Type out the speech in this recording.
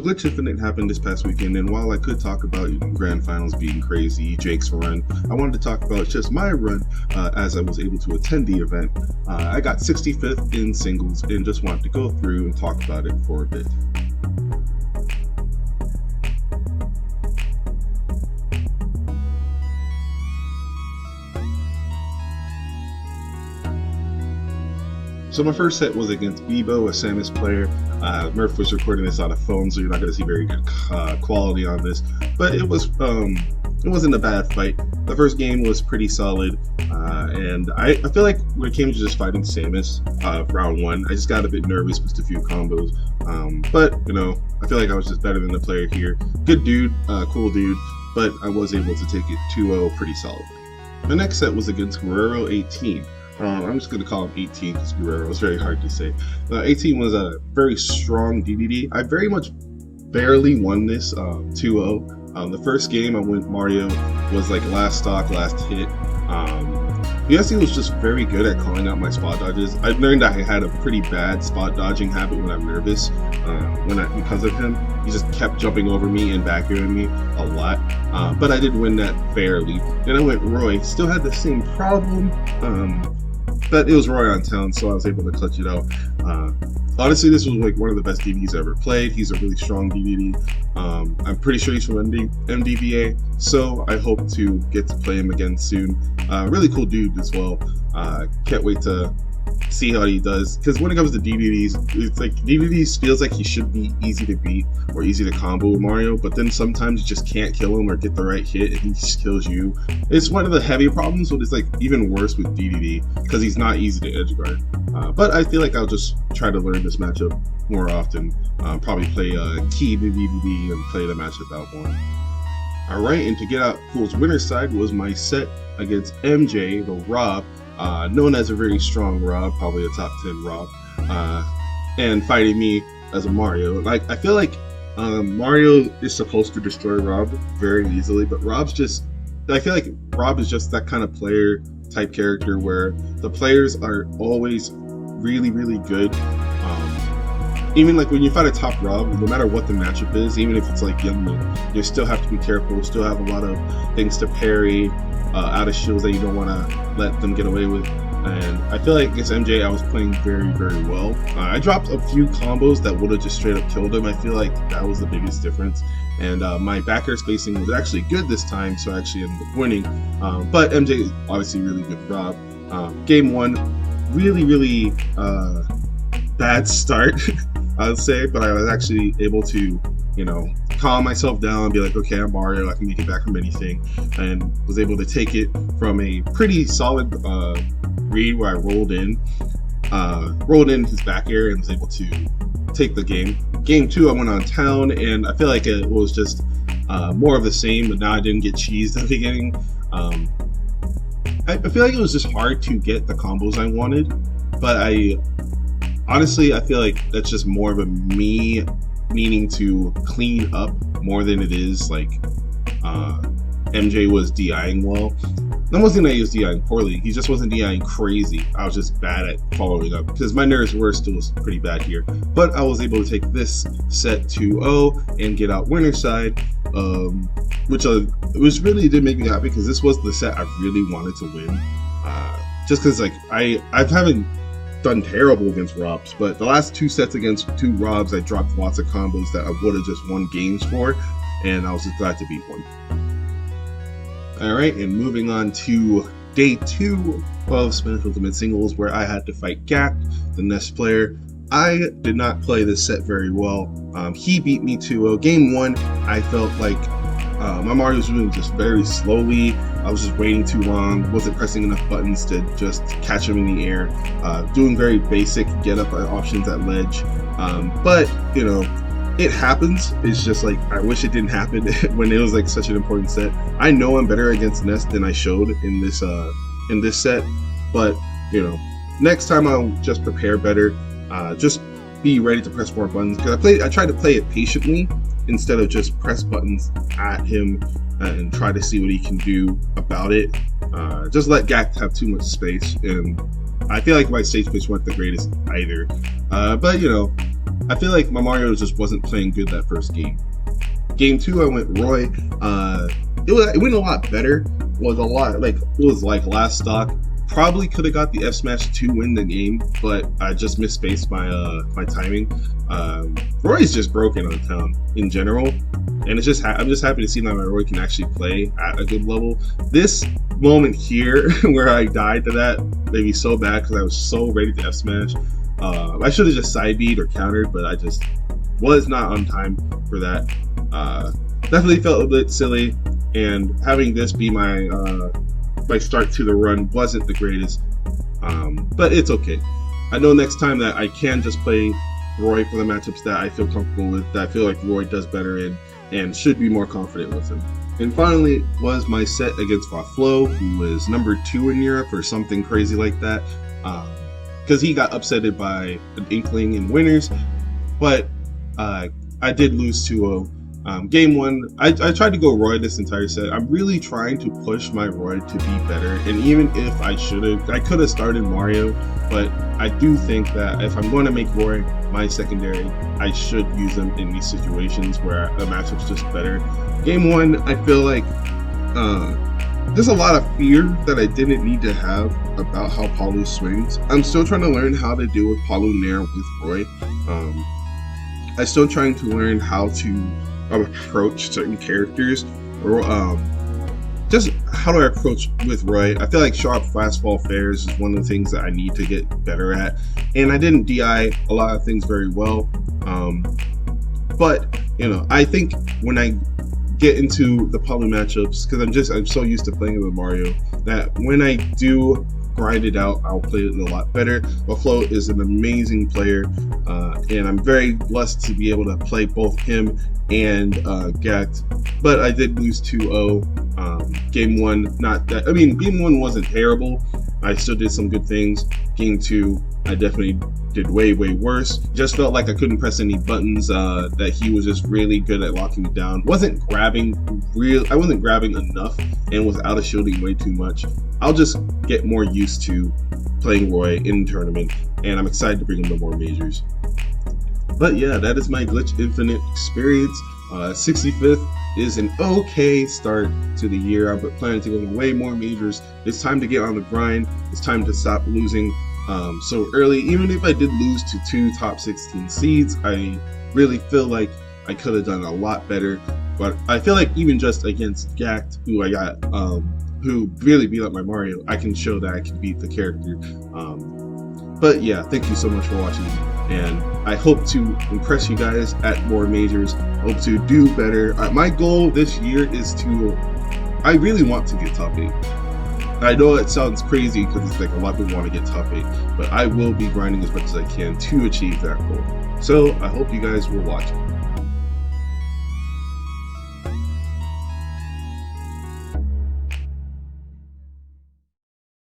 Glitch Infinite happened this past weekend, and while I could talk about grand finals being crazy, Jake's run, I wanted to talk about just my run as I was able to attend the event. I got 65th in singles and just wanted to go through and talk about it for a bit. So my first set was against Bibo, a Samus player. Murph was recording this on a phone, so you're not going to see very good quality on this. But it wasn't a bad fight. The first game was pretty solid, and I feel like when it came to just fighting Samus, round one, I just got a bit nervous with a few combos. But you know, I feel like I was just better than the player here. Good dude, cool dude, but I was able to take it 2-0 pretty solidly. The next set was against Guerrero 18. I'm just going to call him 18 because Guerrero is very hard to say. 18 was a very strong DDD. I very much barely won this 2-0. The first game I went Mario was like last stock, last hit. USC was just very good at calling out my spot dodges. I learned I had a pretty bad spot dodging habit when I'm nervous. Because of him, he just kept jumping over me and back airing me a lot. But I did win that fairly. Then I went Roy, still had the same problem. But it was Roy on town, so I was able to clutch it out. Honestly, this was like one of the best DDs I ever played. He's a really strong DDD. I'm pretty sure he's from MDVA, so I hope to get to play him again soon. Really cool dude as well. Can't wait to see how he does, because when it comes to DDDs, it's like DDDs feels like he should be easy to beat or easy to combo with Mario, but then sometimes you just can't kill him or get the right hit and he just kills you. It's one of the heavy problems, but it's like even worse with DDD because he's not easy to edge guard. But I feel like I'll just try to learn this matchup more often. Probably play key to DDD and play the matchup out more. Alright, and to get out pool's winner's side was my set against MJ, the Rob, known as a very strong Rob, probably a top 10 Rob, and fighting me as a Mario. Like, I feel like Mario is supposed to destroy Rob very easily, but I feel like Rob is just that kind of player type character where the players are always really, really good. Even like when you fight a top Rob, no matter what the matchup is, even if it's like young, you still have to be careful, still have a lot of things to parry, out of shields that you don't want to let them get away with. And I feel like against MJ, I was playing very, very well. I dropped a few combos that would have just straight up killed him. I feel like that was the biggest difference. And my back air spacing was actually good this time, so I actually ended up winning. But MJ is obviously really good Rob. Game one, really, really bad start, I would say, but I was actually able to, you know, calm myself down and be like, okay, I'm Mario, I can make it back from anything, and was able to take it from a pretty solid read where I rolled in his back air and was able to take the game. Game two, I went on town, and I feel like it was just more of the same, but now I didn't get cheesed at the beginning. I feel like it was just hard to get the combos I wanted, but honestly, I feel like that's just more of a me meaning to clean up more than it is like MJ was DIing well. That wasn't that he was DIing poorly, he just wasn't DIing crazy. I was just bad at following up because my nerves were still pretty bad here. But I was able to take this set 2-0 and get out winner's side, which really did make me happy because this was the set I really wanted to win. Just because like I haven't done terrible against Robs, but the last two sets against two Robs, I dropped lots of combos that I would have just won games for, and I was just glad to beat one. Alright, and moving on to day 2 of Spanish Ultimate Singles, where I had to fight Gak, the Nest player. I did not play this set very well. He beat me 2-0. Game 1, I felt like my Mario was moving just very slowly. I was just waiting too long, wasn't pressing enough buttons to just catch him in the air, doing very basic get up options at ledge. But, you know, it happens. It's just like, I wish it didn't happen when it was like such an important set. I know I'm better against Nest than I showed in this set, but, you know, next time I'll just prepare better, just be ready to press more buttons, because I tried to play it patiently instead of just press buttons at him and try to see what he can do about it. Just let Gak have too much space, and I feel like my stage space wasn't the greatest either. But you know, I feel like my Mario just wasn't playing good that first game. Game 2, I went Roy. It went a lot better. It was like last stock. Probably could have got the F smash to win the game, but I just misspaced my timing. Roy's just broken on town in general, and it's just I'm just happy to see that my Roy can actually play at a good level. This moment here where I died to that made me so bad because I was so ready to F smash. I should have just side beat or countered, but I just was not on time for that. Definitely felt a bit silly, and having this be my start to the run wasn't the greatest, but it's okay. I know next time that I can just play Roy for the matchups that I feel comfortable with, that I feel like Roy does better in, and should be more confident with him. And finally was my set against Flo, who was number 2 in Europe or something crazy like that, because he got upsetted by an Inkling in winners, but I did lose 2-0. Game 1, I tried to go Roy this entire set. I'm really trying to push my Roy to be better, and even if I could have started Mario, but I do think that if I'm going to make Roy my secondary, I should use him in these situations where a matchup's just better. Game 1, I feel like there's a lot of fear that I didn't need to have about how Palu swings. I'm still trying to learn how to deal with Palu Nair with Roy. I'm still trying to learn how to approach certain characters, or just how do I approach with Roy. I feel like sharp fastball fairs is one of the things that I need to get better at, and I didn't DI a lot of things very well, but I think when I get into the Palu matchups, because I'm so used to playing with Mario, that when I do grind it out, I'll play it a lot better. Flo is an amazing player, and I'm very blessed to be able to play both him and Gact, but I did lose 2-0. Game 1, game 1 wasn't terrible. I still did some good things. Game 2, I definitely did way worse. Just felt like I couldn't press any buttons, that he was just really good at locking me down. I wasn't grabbing enough, and was out of shielding way too much. I'll just get more used to playing Roy in tournament, and I'm excited to bring him to more majors. But yeah, that is my Glitch Infinite experience. 65th is an okay start to the year. I'm planning to go to way more majors. It's time to get on the grind. It's time to stop losing so early. Even if I did lose to 2 top 16 seeds, I really feel like I could have done a lot better. But I feel like even just against Gact, who I got, who really beat up my Mario, I can show that I can beat the character. But yeah, thank you so much for watching, and I hope to impress you guys at more majors. Hope to do better. My goal this year is I really want to get top 8. I know it sounds crazy because it's like a lot of people want to get top 8, but I will be grinding as much as I can to achieve that goal. So I hope you guys will watch.